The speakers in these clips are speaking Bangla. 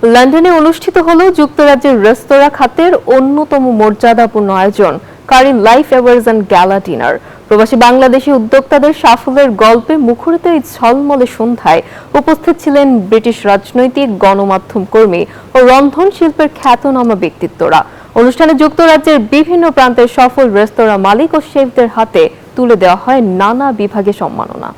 লন্ডনে অনুষ্ঠিত হলো যুক্তরাজ্যের রেস্তোরাঁ খাতের অন্যতম মর্যাদাপূর্ণ আয়োজন কারি লাইফ অ্যাওয়ার্ডস অ্যান্ড গ্যালা ডিনার। প্রবাসী বাংলাদেশি উদ্যোক্তাদের সাফল্যের গল্পে মুখরিত এই ঝলমলে সন্ধ্যায় উপস্থিত ছিলেন ব্রিটিশ রাজনৈতিক, গণমাধ্যম কর্মী ও রন্ধন শিল্পের খ্যাতনামা ব্যক্তিত্বরা। অনুষ্ঠানে যুক্তরাজ্যের বিভিন্ন প্রান্তের সফল রেস্তোরাঁ মালিক ও শেফদের হাতে তুলে দেওয়া হয় নানা বিভাগে সম্মাননা।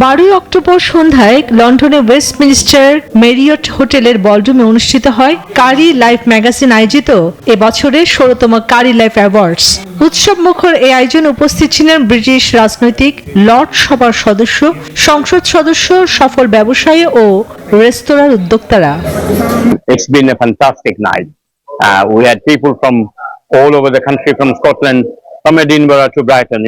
12 অক্টোবর সন্ধ্যায় লন্ডনের ওয়েস্টমিনস্টার মেরিয়ট হোটেলের বলরুমে অনুষ্ঠিত হয় কারি লাইফ ম্যাগাজিন আয়োজিত এবছরের 16তম কারি লাইফ অ্যাওয়ার্ডস। উৎসব মুখর এই আয়োজনে উপস্থিত ছিলেন ব্রিটিশ রাজনৈতিক, লর্ড সভার সদস্য, সংসদ সদস্য, সফল ব্যবসায়ী ও রেস্তোরাঁর উদ্যোক্তারা। It's been a fantastic night. We had people from all over the country, from Scotland, from Edinburgh to Brighton,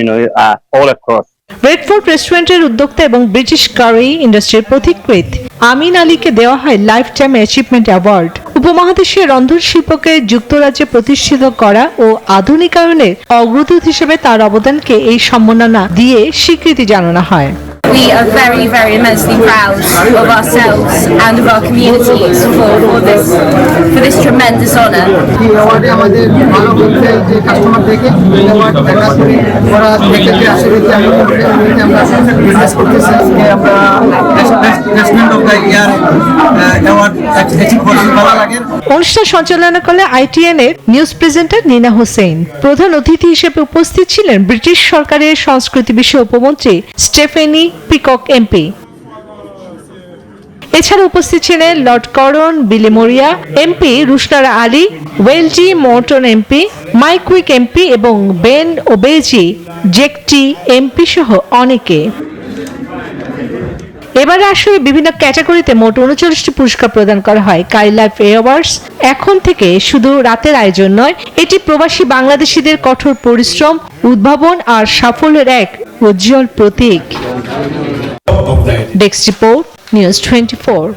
all across. Red Fort রেস্টুরেন্টের উদ্যোক্তা এবং ব্রিটিশ কারি ইন্ডাস্ট্রির পথিকৃৎ আমিন আলীকে দেওয়া হয় লাইফ টাইম অ্যাচিভমেন্ট অ্যাওয়ার্ড। উপমহাদেশের রন্ধন শিল্পকে যুক্তরাজ্যে প্রতিষ্ঠিত করা ও আধুনিকায়নের অগ্রদূত হিসেবে তার অবদানকে এই সম্মাননা দিয়ে স্বীকৃতি জানানো হয়। We are very, very immensely proud of ourselves and of our communities for this tremendous honour. আমাদের ভালো বলতে যে কাস্টমার থেকে দেখা করে ওরা দেখে যে আসলে কি আমরা বিজনেস করতেছি। আজকে আমরা restaurant of the year award achieve করতে ভালো লাগে। অনুষ্ঠান সঞ্চালনা করলে ITN এর নিউজ প্রেজেন্টার নিনা হোসেন। প্রধান অতিথি হিসেবে উপস্থিত ছিলেন ব্রিটিশ সরকারের সংস্কৃতি বিষয়ক উপমন্ত্রী স্টেফেনি পিকক MP। এছাড়া উপস্থিত ছিলেন লর্ড করন Bilimoria MP, Rushnara Ali, ওয়েলজি মর্টন MP, mic week MP এবং বেন ওবেজি জেকটি MP সহ অনেকে। এবারে আসলে বিভিন্ন ক্যাটাগরিতে মোট 39টি পুরস্কার প্রদান করা হয়। কারি লাইফ অ্যাওয়ার্ডস এখন থেকে শুধু রাতের আয়োজন নয়, এটি প্রবাসী বাংলাদেশিদের কঠোর পরিশ্রম, উদ্ভাবন আর সাফল্যের এক উজ্জ্বল প্রতীক। Desk report, news 24।